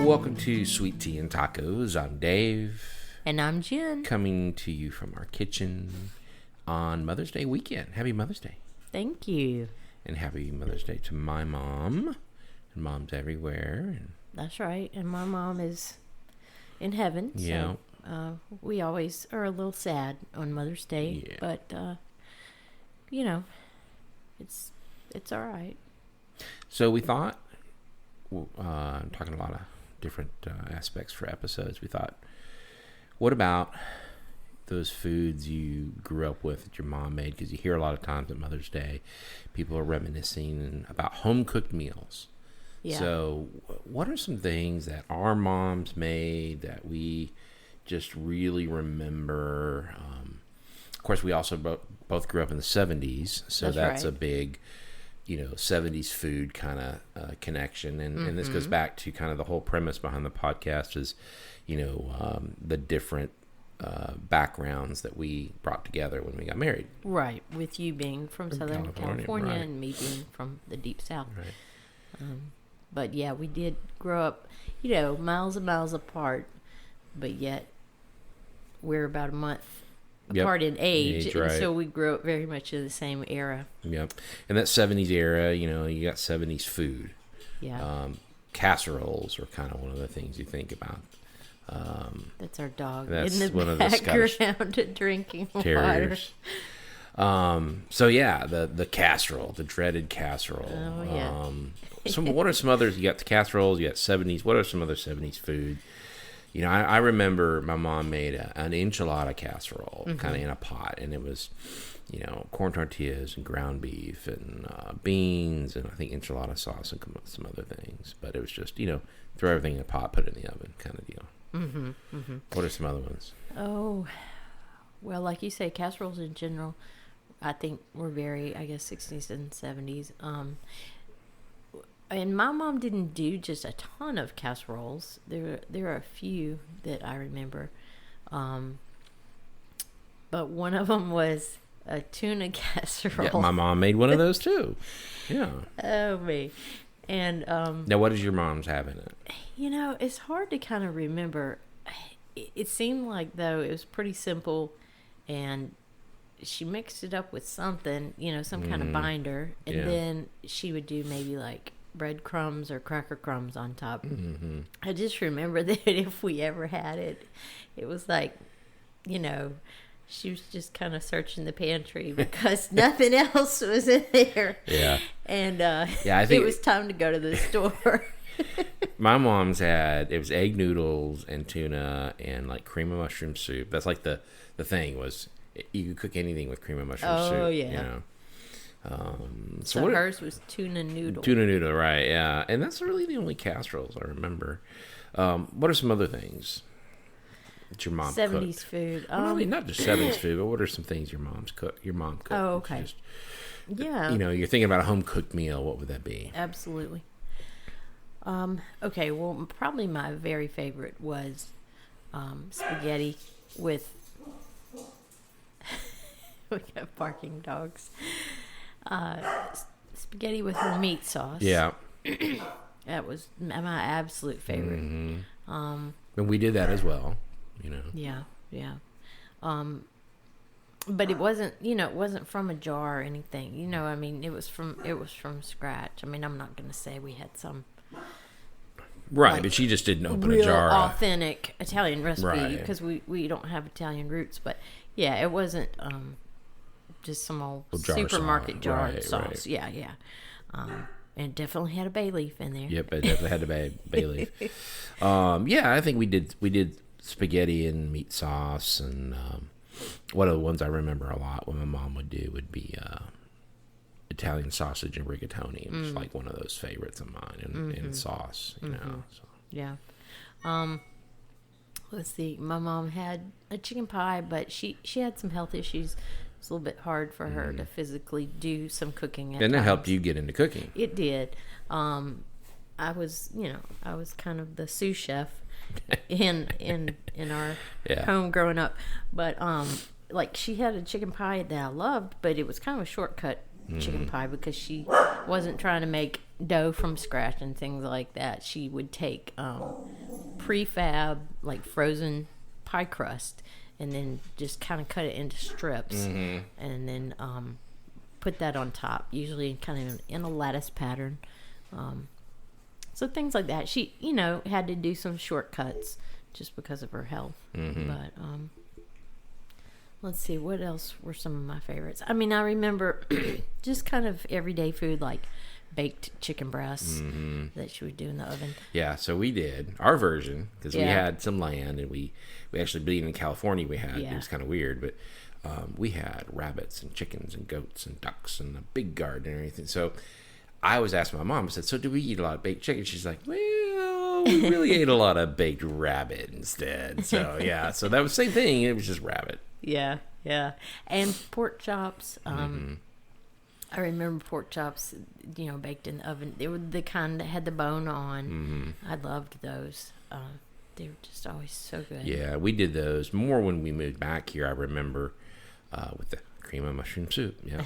Welcome to Sweet Tea and Tacos. I'm Dave. And I'm Jen. Coming to you from our kitchen on Mother's Day weekend. Happy Mother's Day. Thank you. And happy Mother's Day to my mom. And moms everywhere. That's right. And my mom is in heaven. Yeah. So we always are a little sad on Mother's Day. Yeah. But, you know, it's all right. So we thought, I'm talking a lot of different aspects for episodes. We thought, what about those foods you grew up with that your mom made? Because you hear a lot of times at Mother's Day, people are reminiscing about home-cooked meals. Yeah. So what are some things that our moms made that we just really remember? Of course, we also both grew up in the 70s, so that's right. A big, 70s food kind of connection. And this goes back to kind of the whole premise behind the podcast is, the different backgrounds that we brought together when we got married. Right, with you being from Southern California right. and me being from the Deep South. Right. But yeah, we did grow up, miles and miles apart, but yet we're about a month apart in age, right. And so we grew up very much in the same era. Yep. And that 70s era, you got 70s food. Yeah. Casseroles are kind of one of the things you think about. That's our dog that's in the one background drinking terriers. water. So yeah, the casserole, the dreaded casserole. Oh yeah. What are some others? You got the casseroles, you got 70s. What are some other 70s food? I remember my mom made an enchilada casserole, kind of in a pot, and it was, corn tortillas and ground beef and beans and I think enchilada sauce and some other things. But it was just, throw everything in a pot, put it in the oven, kind of deal. Mm-hmm, mm-hmm. What are some other ones? Oh, well, like you say, casseroles in general, I think were very, 60s and 70s. And my mom didn't do just a ton of casseroles. There are a few that I remember. But one of them was a tuna casserole. Yeah, my mom made one of those too. Yeah. Oh, me. And now, what does your mom's have in it? It's hard to kind of remember. It seemed like, though, it was pretty simple, and she mixed it up with something, some kind of binder, and then she would do maybe like breadcrumbs or cracker crumbs on top. Mm-hmm. I just remember that if we ever had it, it was like, she was just kind of searching the pantry because nothing else was in there. Yeah. And I think it was time to go to the store. My mom's it was egg noodles and tuna and like cream of mushroom soup. That's like the thing was you could cook anything with cream of mushroom soup. Oh, yeah. So hers was tuna noodle. Tuna noodle, right, yeah. And that's really the only casseroles I remember. What are some other things that your mom 70s cooked? Food. Well, not just 70s food, but what are some things your mom cooked? Oh, okay. Yeah. You're thinking about a home-cooked meal. What would that be? Absolutely. Okay, well, probably my very favorite was spaghetti with... we got barking dogs. Spaghetti with her meat sauce. Yeah. That was my absolute favorite. Mm-hmm. And we did that as well, Yeah. But it wasn't, it wasn't from a jar or anything. It was from scratch. I'm not going to say we had some right, but she just didn't open real a jar. Authentic Italian recipe because right. we don't have Italian roots. But yeah, it wasn't just some old supermarket jar sauce. Right. Yeah. And definitely had a bay leaf in there. Yep, it definitely had a bay leaf. I think we did spaghetti and meat sauce, and one of the ones I remember a lot when my mom would do would be Italian sausage and rigatoni. It was like one of those favorites of mine, and sauce, So. Yeah. Let's see. My mom had a chicken pie, but she had some health issues. It's a little bit hard for her to physically do some cooking. And that helped you get into cooking. It did. I was kind of the sous chef in our home growing up. But like she had a chicken pie that I loved, but it was kind of a shortcut chicken pie because she wasn't trying to make dough from scratch and things like that. She would take prefab, like frozen pie crust, and then just kind of cut it into strips, and then put that on top, usually kind of in a lattice pattern. So things like that. She, had to do some shortcuts just because of her health. But let's see, what else were some of my favorites? I mean, I remember just kind of everyday food like baked chicken breasts that she would do in the oven. Yeah, so we did our version because we had some land, and we actually, being in California, it was kind of weird, but we had rabbits and chickens and goats and ducks and a big garden and everything. So I was asking my mom, I said, so do we eat a lot of baked chicken? She's like, well, we really ate a lot of baked rabbit instead. So yeah, so that was the same thing. It was just rabbit. Yeah. And pork chops. I remember pork chops, baked in the oven. They were the kind that had the bone on. I loved those. They were just always so good. Yeah, we did those more when we moved back here. I remember with the cream of mushroom soup. Yeah.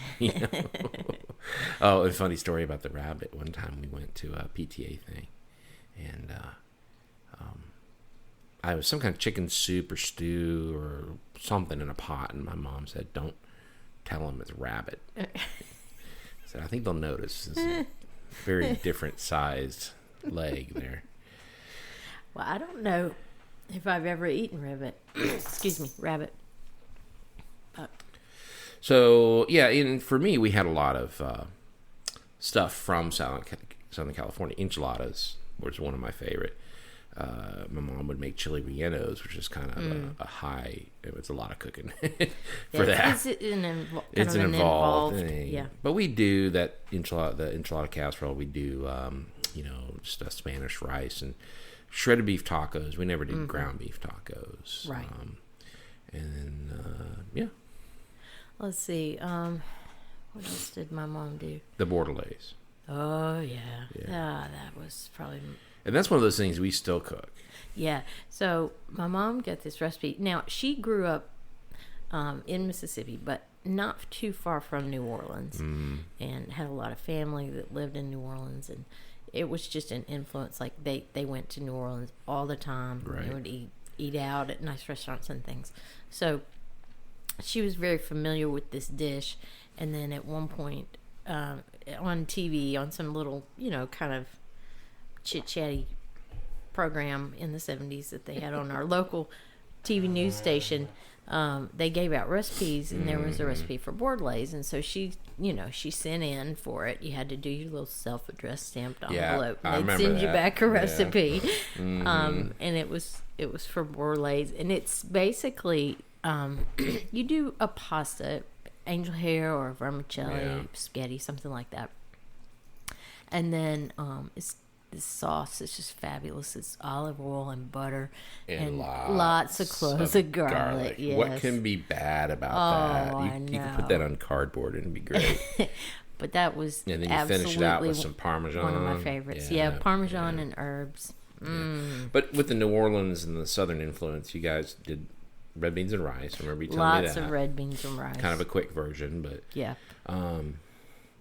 Oh, a funny story about the rabbit. One time we went to a PTA thing, and I was some kind of chicken soup or stew or something in a pot, and my mom said, "Don't tell them it's rabbit." So I think they'll notice. It's a very different sized leg there. Well, I don't know if I've ever eaten rabbit. Excuse me, rabbit. So yeah, and for me, we had a lot of stuff from Southern California. Enchiladas was one of my favorite. My mom would make chili rellenos, which is kind of a high. It was a lot of cooking for that. It's an involved thing. Yeah. But we do that the enchilada casserole. We do just a Spanish rice and shredded beef tacos. We never did ground beef tacos. Right. And then Let's see. What else did my mom do? the bordelaise. Oh yeah. That was probably. And that's one of those things we still cook. Yeah. So my mom got this recipe. Now, she grew up in Mississippi, but not too far from New Orleans, and had a lot of family that lived in New Orleans, and it was just an influence. Like they went to New Orleans all the time. Right. They would eat out at nice restaurants and things. So she was very familiar with this dish. And then at one point on TV, on some little, kind of chit-chatty program in the 70s that they had on our local TV news station, they gave out recipes, and there was a recipe for bordelaise. And so she sent in for it. You had to do your little self-addressed stamped envelope. I They'd remember send you that. back a recipe. Mm-hmm. And it was for bordelaise. And it's basically, you do a pasta, angel hair or vermicelli, spaghetti, something like that. And then it's this sauce is just fabulous. It's olive oil and butter and lots of cloves of garlic. Yes. What can be bad about that? You can put that on cardboard and it'd be great. But that was and then you finish it out with some Parmesan. One of my favorites. Yeah, Parmesan and herbs. Yeah. But with the New Orleans and the Southern influence, you guys did red beans and rice. I remember you telling me that. Lots of red beans and rice. Kind of a quick version, but yeah.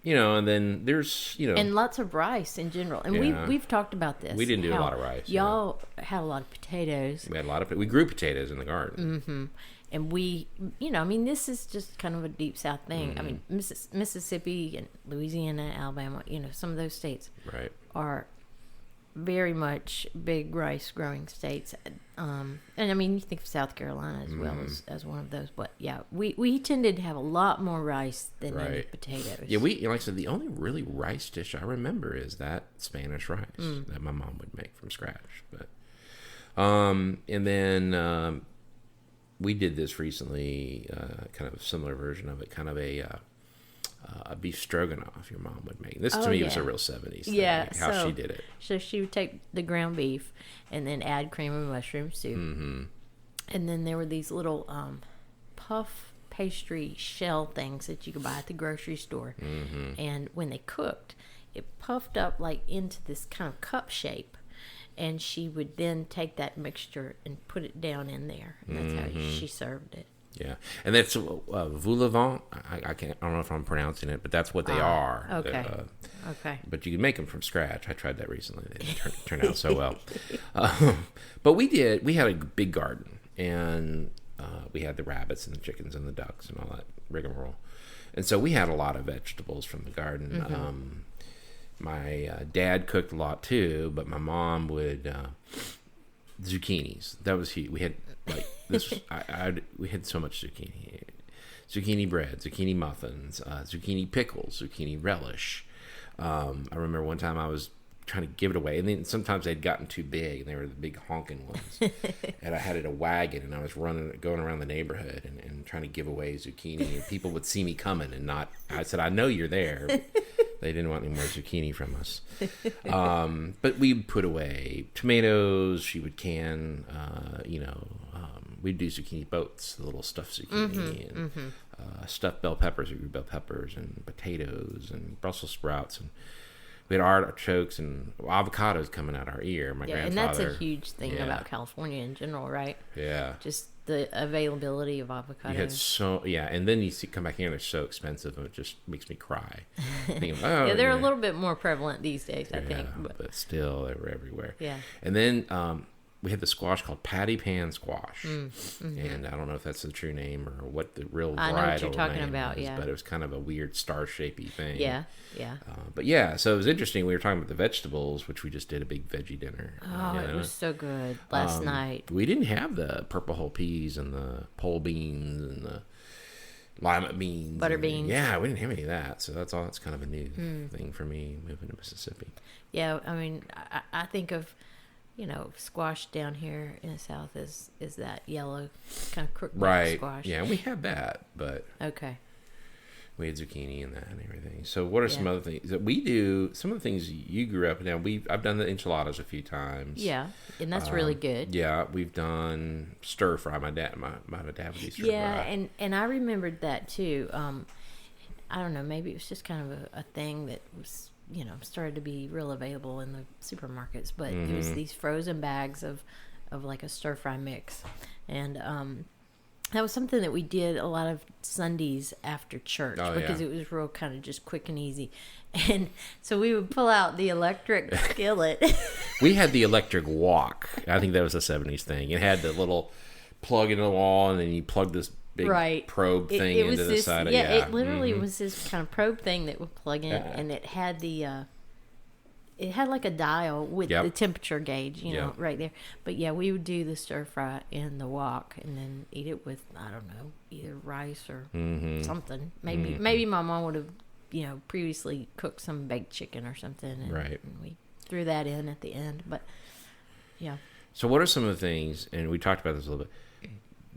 And then there's, and lots of rice in general. And we've talked about this. We didn't do a lot of rice. Y'all had a lot of potatoes. We had we grew potatoes in the garden. Mm-hmm. And we, this is just kind of a deep South thing. I mean, Mississippi and Louisiana, Alabama, some of those states are very much big rice growing states. And I mean, you think of South Carolina as well as one of those. But yeah, we tended to have a lot more rice than any potatoes. Yeah, like I said, the only really rice dish I remember is that Spanish rice that my mom would make from scratch. But and then we did this recently, kind of a similar version of it, kind of a beef stroganoff your mom would make. This to me was a real 70s thing, how she did it. So she would take the ground beef and then add cream of mushroom soup. Mm-hmm. And then there were these little puff pastry shell things that you could buy at the grocery store. Mm-hmm. And when they cooked, it puffed up like into this kind of cup shape. And she would then take that mixture and put it down in there. And that's how she served it. Yeah, and that's voulevant. I don't know if I'm pronouncing it, but that's what they are. Okay. Okay. But you can make them from scratch. I tried that recently. They didn't turn out so well. But we did. We had a big garden, and we had the rabbits and the chickens and the ducks and all that rigmarole. And so we had a lot of vegetables from the garden. Mm-hmm. My dad cooked a lot too, but my mom would zucchinis. That was huge. We had like this. We had so much zucchini bread, zucchini muffins, zucchini pickles, zucchini relish. I remember one time I was trying to give it away, and then sometimes they'd gotten too big, and they were the big honking ones. And I had it a wagon, and I was going around the neighborhood and trying to give away zucchini, and people would see me coming and not. I said, "I know you're there." They didn't want any more zucchini from us. But we'd put away tomatoes. She would can, we'd do zucchini boats, the little stuffed zucchini, and stuffed bell peppers. We grew bell peppers and potatoes and Brussels sprouts, and we had artichokes and avocados coming out our ear. My grandfather. And that's a huge thing about California in general, right? Yeah. Just the availability of avocados. You had and then you come back here and they're so expensive, and it just makes me cry. Thinking, they're a little bit more prevalent these days, I think. But still, they were everywhere. Yeah. And then we had the squash called patty pan squash, and I don't know if that's the true name or what the real varietal I know what you're talking name about, is, yeah. but it was kind of a weird star-shapey thing. Yeah. But yeah, so it was interesting. We were talking about the vegetables, which we just did a big veggie dinner. Oh, it was so good last night. We didn't have the purple whole peas and the pole beans and the lima beans. Butter beans. Yeah, we didn't have any of that. So that's kind of a new thing for me moving to Mississippi. Yeah, I mean, I think of, squash down here in the South is that yellow kind of crookback squash. Yeah, we had that, but okay. We had zucchini and that and everything. So what are some other things that we do? Some of the things you grew up in. I've done the enchiladas a few times. Yeah, and that's really good. Yeah, we've done stir fry. My dad would do stir fry. Yeah, and I remembered that too. I don't know, maybe it was just kind of a thing that was, started to be real available in the supermarkets. But it was these frozen bags of like a stir fry mix, and that was something that we did a lot of Sundays after church because it was real kind of just quick and easy. And so we would pull out the electric skillet. We had the electric wok. I think that was a 70s thing. It had the little plug in the wall, and then you plug this big probe thing into the side of it. Yeah, it literally was this kind of probe thing that would plug in, and it had it had like a dial with the temperature gauge, right there. But yeah, we would do the stir fry in the wok and then eat it with, I don't know, either rice or something. Maybe my mom would have, previously cooked some baked chicken or something. And we threw that in at the end. But yeah. So what are some of the things, and we talked about this a little bit,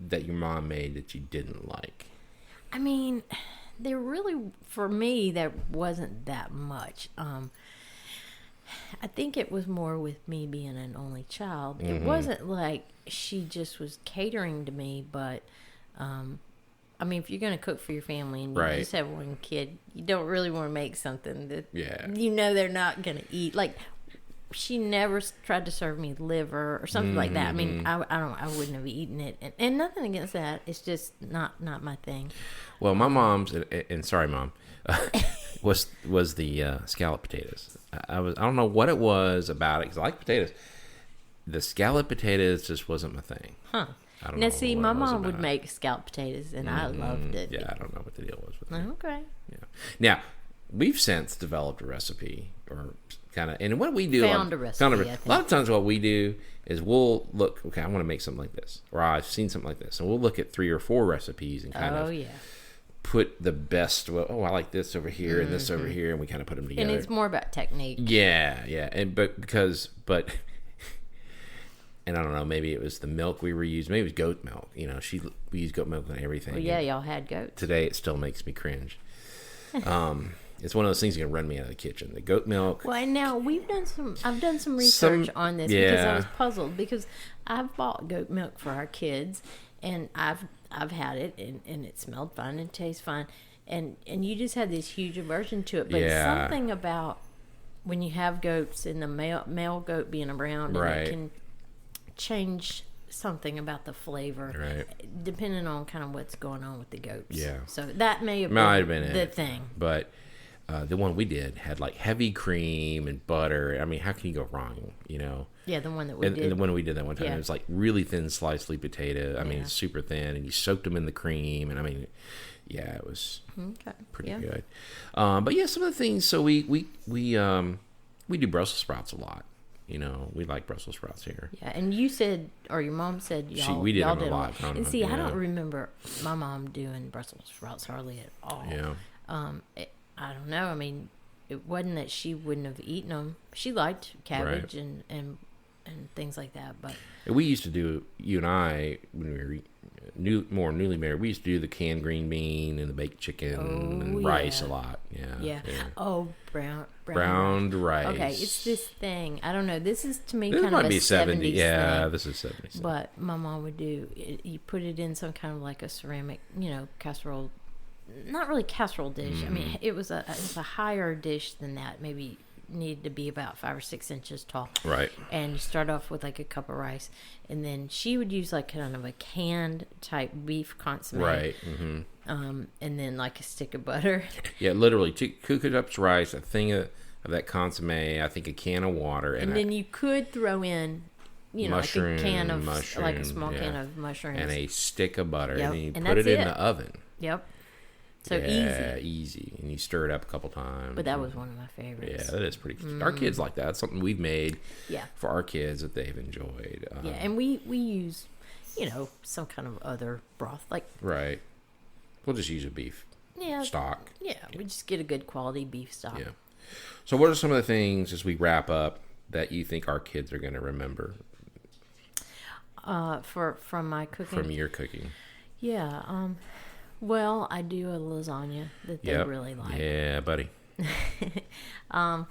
that your mom made that you didn't like? I mean, there really, for me, there wasn't that much. I think it was more with me being an only child. It wasn't like she just was catering to me, but I mean, if you're going to cook for your family and you just have one kid, you don't really want to make something that they're not going to eat. Like, she never tried to serve me liver or something like that. I mean, I wouldn't have eaten it, and nothing against that. It's just not my thing. Well, my mom's, and sorry, Mom, was the scalloped potatoes. I don't know what it was about it, because I like potatoes. The scalloped potatoes just wasn't my thing. Huh. I don't now, know see, what my it was mom would about make scalloped potatoes, and I loved it. Yeah, I don't know what the deal was with it. Okay. Yeah. Now, we've since developed a recipe, or kind of, and what we do, found a recipe. A lot of times, what we do is we'll look. Okay, I want to make something like this, or I've seen something like this, and we'll look at 3 or 4 recipes and kind of put the best. Well, I like this over here and this over here, and we kind of put them together. And it's more about technique. Yeah, and and I don't know, maybe it was the milk we were using. Maybe it was goat milk. We use goat milk on everything. Well, yeah, y'all had goats. Today, it still makes me cringe. It's one of those things that can run me out of the kitchen. The goat milk. Well, and now I've done some research on this because I was puzzled, because I've bought goat milk for our kids, and I've had it, and it smelled fine and tastes fine, and you just had this huge aversion to it. But something about when you have goats and the male goat being around, and it can change something about the flavor, right? Depending on kind of what's going on with the goats. Yeah. So that may have been the thing. But the one we did had like heavy cream and butter. I mean, how can you go wrong? You know. Yeah, the one that we did. And the one we did that one time, it was like really thin sliced sweet potato. I mean, super thin, and you soaked them in the cream, and I mean, yeah, it was pretty good. But yeah, some of the things. So we do Brussels sprouts a lot. You know, we like Brussels sprouts here. Yeah, and you said, or your mom said, we did y'all them a lot. And see, I don't remember my mom doing Brussels sprouts hardly at all. Yeah. I don't know. I mean, it wasn't that she wouldn't have eaten them. She liked cabbage and things like that. But we used to do, you and I, when we were more newly married, we used to do the canned green bean and the baked chicken and rice a lot. Yeah. Oh, browned rice. Okay, it's this thing. I don't know. This is to me this kind might of be a 70. 70s Yeah, thing. this is 70s. But my mom would do it. You put it in some kind of like a ceramic, casserole. Not really casserole dish. I mean, it was a higher dish than that. Maybe needed to be about 5 or 6 inches tall. Right. And you start off with like a cup of rice, and then she would use like kind of a canned type beef consomme. Right. Mm-hmm. And then like a stick of butter. Yeah, literally 2 cups rice, a thing of that consomme, I think a can of water, and then you could throw in, like a can of like a small can of mushrooms and a stick of butter, yep. and then you and put it in the oven. Yep. So easy, and you stir it up a couple times. But that was one of my favorites. Yeah, that is pretty. Our kids like that. It's something we've made. Yeah. For our kids that they've enjoyed. And we use, some kind of other broth like. Right. We'll just use a beef. Stock. Yeah, we just get a good quality beef stock. Yeah. So, what are some of the things as we wrap up that you think our kids are going to remember? From my cooking. From your cooking. Yeah. Well, I do a lasagna that they really like. Yeah, buddy. I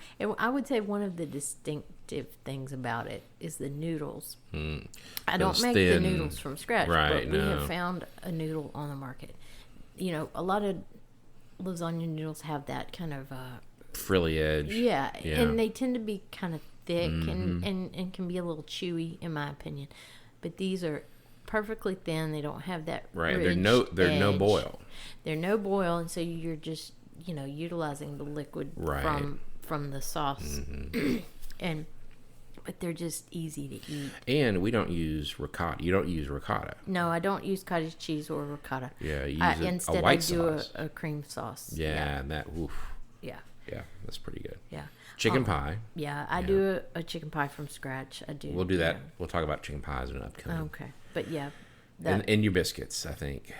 would say one of the distinctive things about it is the noodles. I don't make the noodles from scratch, but we have found a noodle on the market. A lot of lasagna noodles have that kind of frilly edge. Yeah, and they tend to be kind of thick and can be a little chewy, in my opinion. But these are perfectly thin. They don't have that ridge They're no boil. They're no boil, and so you're just utilizing the liquid from the sauce, but they're just easy to eat. And we don't use ricotta. You don't use ricotta. No, I don't use cottage cheese or ricotta. Yeah, you use instead a white sauce. A cream sauce. Yeah, and that. Oof. Yeah. Yeah, that's pretty good. Yeah. Chicken pie. Yeah, I do a chicken pie from scratch. I do. We'll do that. We'll talk about chicken pies in an upcoming. Okay, but yeah. And your biscuits, I think.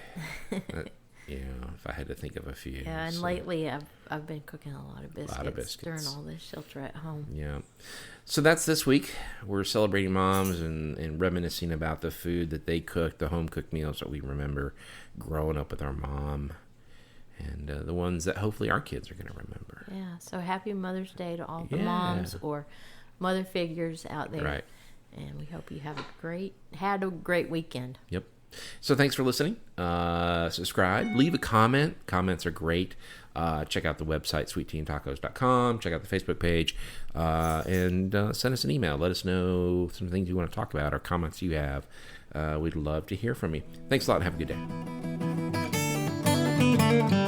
If I had to think of a few. Yeah, and lately I've been cooking a lot of biscuits. During all this shelter at home. Yeah. So that's this week. We're celebrating moms and reminiscing about the food that they cooked, the home cooked meals that we remember growing up with our mom, and the ones that hopefully our kids are going to remember. Yeah. So happy Mother's Day to all the moms or mother figures out there. Right. And we hope you had a great weekend. Yep. So thanks for listening. Subscribe. Leave a comment. Comments are great. Check out the website, sweetteatandtacos.com. Check out the Facebook page. And send us an email. Let us know some things you want to talk about or comments you have. We'd love to hear from you. Thanks a lot and have a good day.